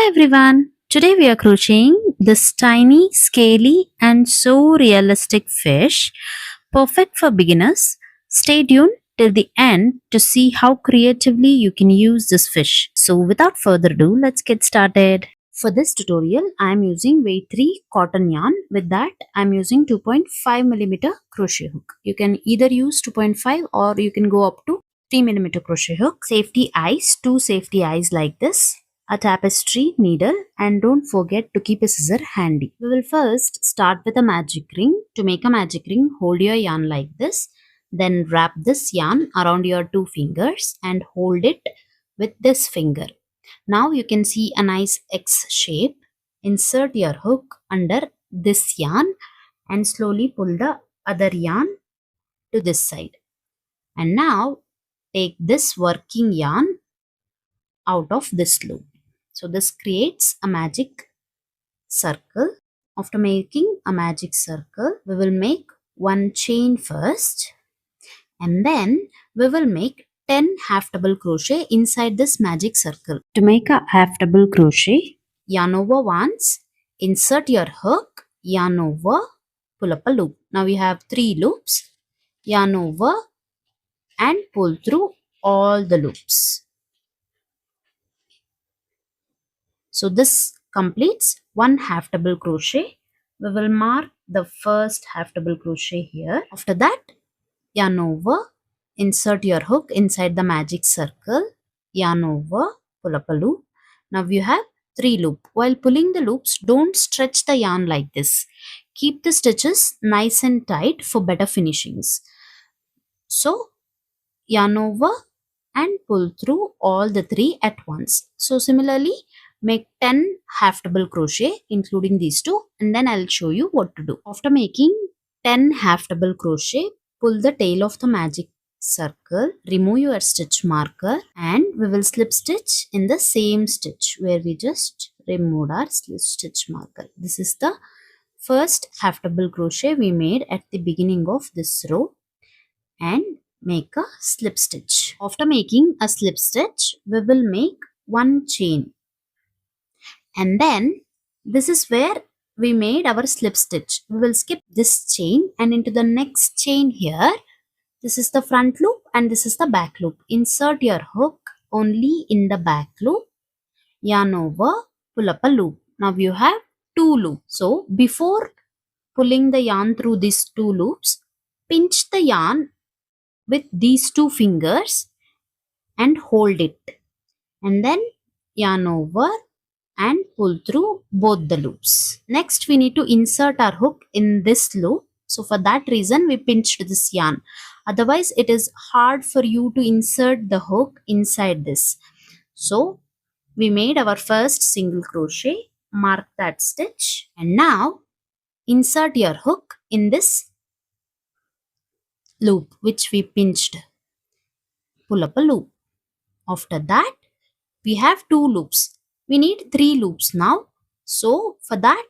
Hi everyone! Today we are crocheting this tiny, scaly and so realistic fish, perfect for beginners. Stay tuned till the end to see how creatively you can use this fish. So without further ado, let's get started. For this tutorial, I am using weight 3 cotton yarn. With that, I am using 2.5mm crochet hook. You can either use 2.5 or you can go up to 3mm crochet hook. Safety eyes, 2 safety eyes like this, a tapestry needle, and don't forget to keep a scissor handy. We will first start with a magic ring. To make a magic ring, hold your yarn like this. Then wrap this yarn around your 2 fingers and hold it with this finger. Now you can see a nice X shape. Insert your hook under this yarn and slowly pull the other yarn to this side. And now take this working yarn out of this loop. So this creates a magic circle. After making a magic circle, we will make one chain first, and then we will make 10 half double crochet inside this magic circle. To make a half double crochet, yarn over once, insert your hook, yarn over, pull up a loop. Now we have 3 loops, yarn over and pull through all the loops. So this completes one half double crochet. We will mark the first half double crochet here. After that, yarn over, insert your hook inside the magic circle, yarn over, pull up a loop. Now you have 3 loops. While pulling the loops, don't stretch the yarn like this. Keep the stitches nice and tight for better finishings. So yarn over and pull through all the 3 at once. So similarly, make 10 half double crochet including these 2, and then I'll show you what to do. After making 10 half double crochet, pull the tail of the magic circle, remove your stitch marker, and we will slip stitch in the same stitch where we just removed our slip stitch marker. This is the first half double crochet we made at the beginning of this row, and make a slip stitch. After making a slip stitch, we will make one chain, and then this is where we made our slip stitch. We will skip this chain and into the next chain here. This is the front loop and this is the back loop. Insert your hook only in the back loop, yarn over, pull up a loop. Now you have 2 loops. So before pulling the yarn through these 2 loops, pinch the yarn with these 2 fingers and hold it, and then yarn over and pull through both the loops. Next we need to insert our hook in this loop. So for that reason we pinched this yarn. Otherwise it is hard for you to insert the hook inside this. So we made our first single crochet, mark that stitch, and now insert your hook in this loop which we pinched. Pull up a loop. After that, we have 2 loops. We need 3 loops now. So for that,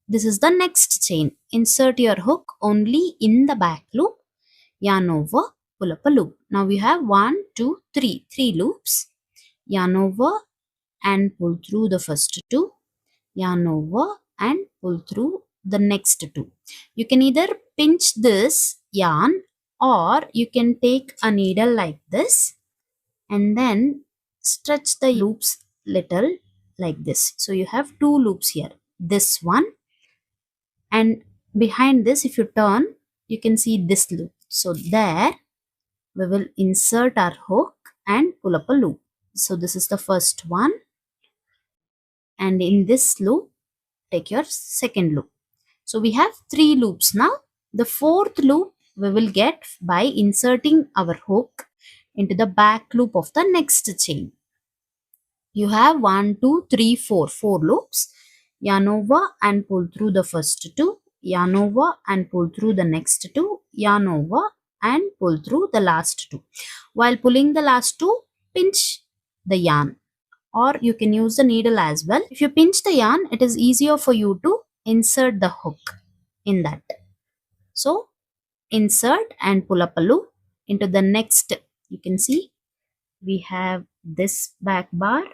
this is the next chain. Insert your hook only in the back loop, yarn over, pull up a loop. Now we have 1, 2, 3 loops. Yarn over and pull through the first 2. Yarn over and pull through the next 2. You can either pinch this yarn or you can take a needle like this and then stretch the loops little like this. So you have 2 loops here, this one, and behind this if you turn you can see this loop. So there we will insert our hook and pull up a loop. So this is the first one, and in this loop take your second loop. So we have 3 loops now. The 4th loop we will get by inserting our hook into the back loop of the next chain. You have 1, 2, 3, 4 loops. Yarn over and pull through the first 2, yarn over and pull through the next 2, yarn over and pull through the last 2. While pulling the last 2, pinch the yarn, or you can use the needle as well. If you pinch the yarn, it is easier for you to insert the hook in that. So insert and pull up a loop into the next. You can see we have this back bar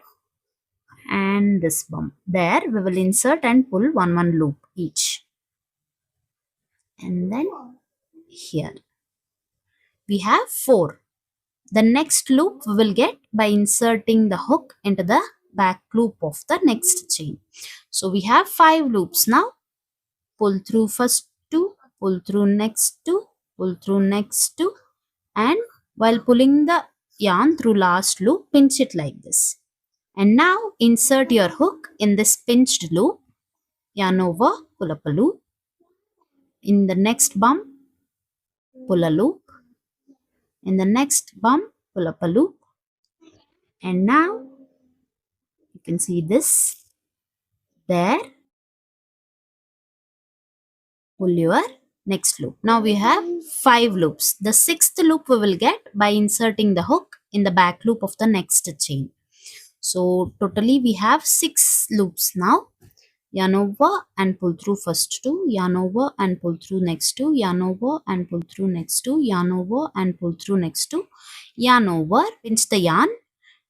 and this bump. There we will insert and pull one loop each. And then here we have 4. The next loop we will get by inserting the hook into the back loop of the next chain. So we have 5 loops now. Pull through first 2, pull through next 2, pull through next 2, and while pulling the yarn through last loop, pinch it like this. And now insert your hook in this pinched loop, yarn over, pull up a loop. In the next bump, pull a loop. In the next bump, pull up a loop. And now you can see this there. Pull your next loop. Now we have 5 loops. The 6th loop we will get by inserting the hook in the back loop of the next chain. So totally we have 6 loops now. Yarn over and pull through first 2, yarn over and pull through next 2, yarn over and pull through next 2, yarn over and pull through next 2, yarn over, pinch the yarn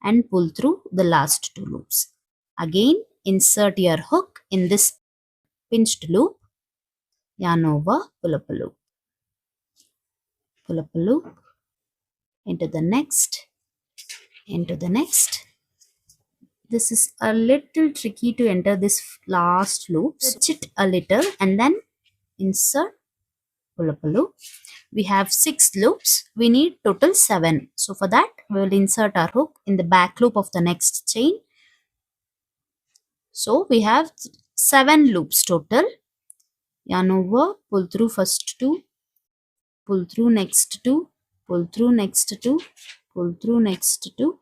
and pull through the last 2 loops. Again insert your hook in this pinched loop, yarn over, pull up a loop, pull up a loop, into the next, into the next. This is a little tricky to enter this last loop. Stretch it a little and then insert, pull up a loop. We have 6 loops. We need total 7. So for that, we will insert our hook in the back loop of the next chain. So we have 7 loops total. Yarn over, pull through first 2, pull through next 2, pull through next 2, pull through next 2,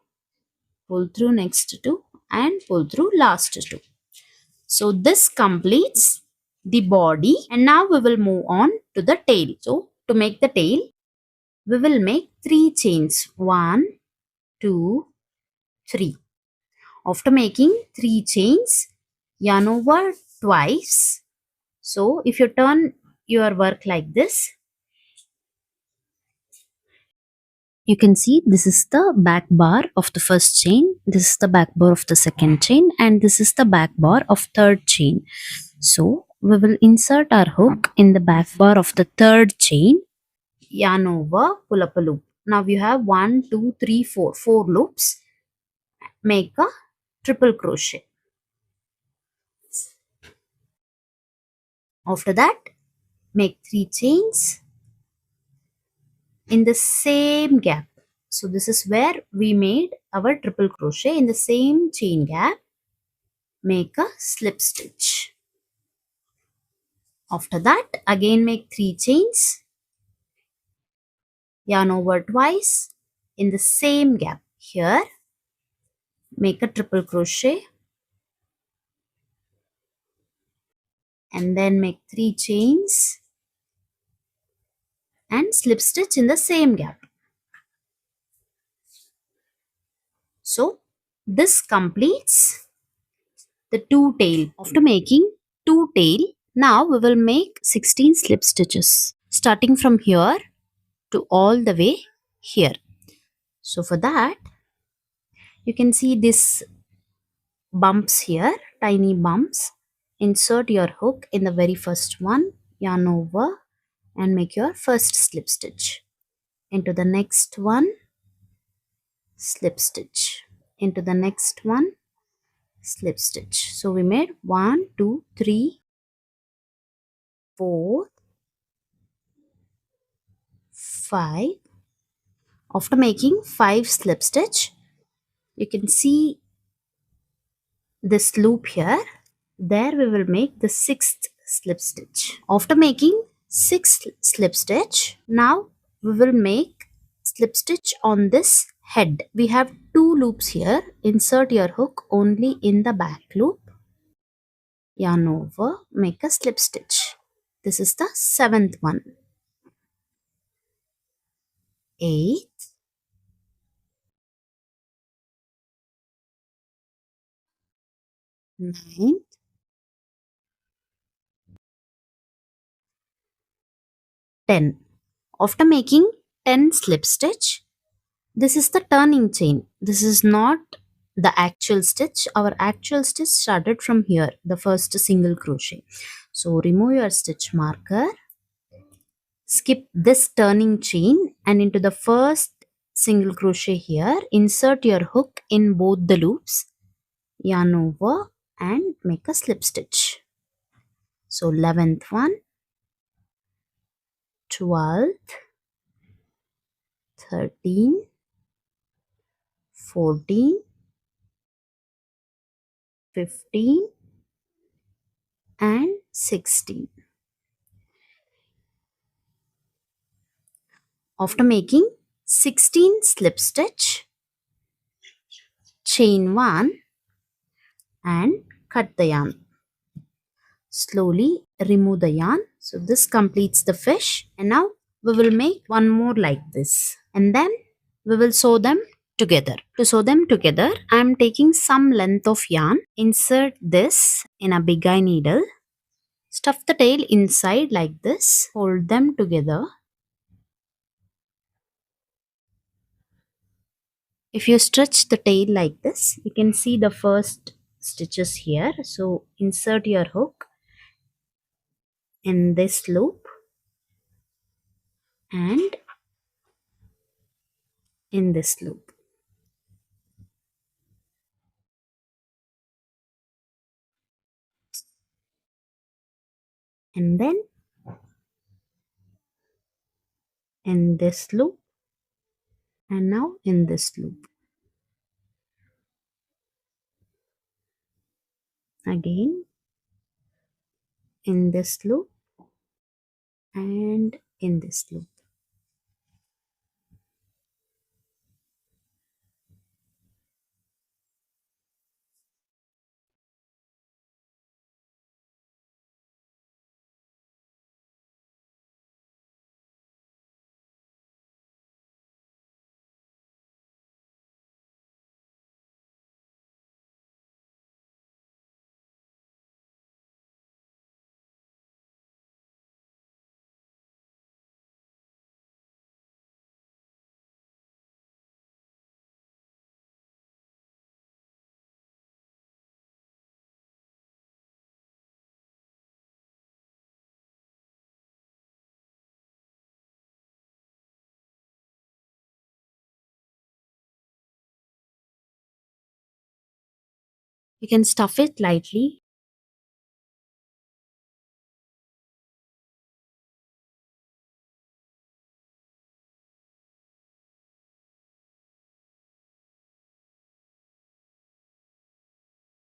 pull through next 2, and pull through last 2. So this completes the body, and now we will move on to the tail. So to make the tail, we will make 3 chains. 1, 2, 3. After making 3 chains, yarn over twice. So if you turn your work like this, you can see this is the back bar of the first chain, this is the back bar of the second chain, and this is the back bar of third chain. So we will insert our hook in the back bar of the third chain, yarn over, pull up a loop. Now you have 1, 2, 3, 4 loops. Make a triple crochet. After that, make 3 chains in the same gap. So this is where we made our triple crochet. In the same chain gap, make a slip stitch. After that, again make 3 chains, yarn over twice in the same gap. Here, make a triple crochet and then make 3 chains and slip stitch in the same gap. So this completes the 2 tail. After making 2 tail, now we will make 16 slip stitches starting from here to all the way here. So for that, you can see this bumps here, tiny bumps. Insert your hook in the very first one, yarn over and make your first slip stitch. Into the next one, slip stitch. Into the next one, slip stitch. So we made 1, 2, 3, 4, 5. After making 5 slip stitch, you can see this loop here. There we will make the 6th slip stitch. After making 6 slip stitch, now we will make slip stitch on this head. We have 2 loops here. Insert your hook only in the back loop. Yarn over, make a slip stitch. This is the 7th one. 8th, 9th, 10. After making 10 slip stitch, this is the turning chain. This is not the actual stitch. Our actual stitch started from here, the first single crochet. So remove your stitch marker, skip this turning chain, and into the first single crochet here, insert your hook in both the loops, yarn over, and make a slip stitch. So 11th one, 12th, 13, 14, 15, and 16. After making 16 slip stitch, chain 1 and cut the yarn. Slowly remove the yarn. So this completes the fish, and now we will make one more like this, and then we will sew them together. To sew them together, I am taking some length of yarn. Insert this in a big eye needle. Stuff the tail inside like this. Hold them together. If you stretch the tail like this, you can see the first stitches here. So insert your hook in this loop and in this loop. And then in this loop, and now in this loop. Again in this loop and in this loop. You can stuff it lightly.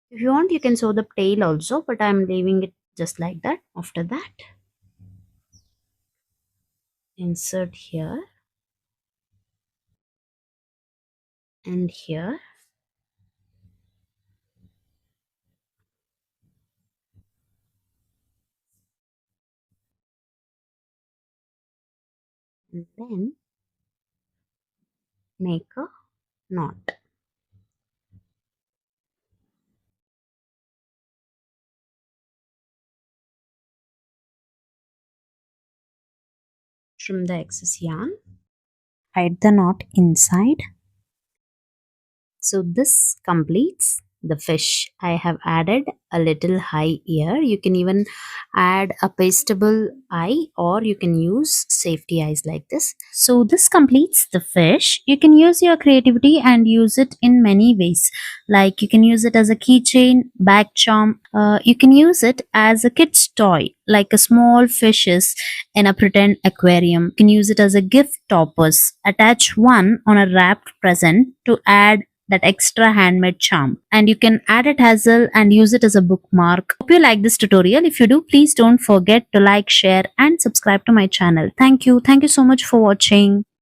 If you want, you can sew the tail also, but I am leaving it just like that. After that, insert here and here. And then make a knot. Trim the excess yarn. Hide the knot inside. So this completes the fish. I have added a little eye ear. You can even add a pastable eye, or you can use safety eyes like this. So this completes the fish. You can use your creativity and use it in many ways. Like you can use it as a keychain, bag charm. You can use it as a kid's toy, like a small fishes in a pretend aquarium. You can use it as a gift toppers. Attach one on a wrapped present to add that extra handmade charm, and you can add a tassel and use it as a bookmark. Hope you like this tutorial. If you do, please don't forget to like, share and subscribe to my channel. Thank you so much for watching.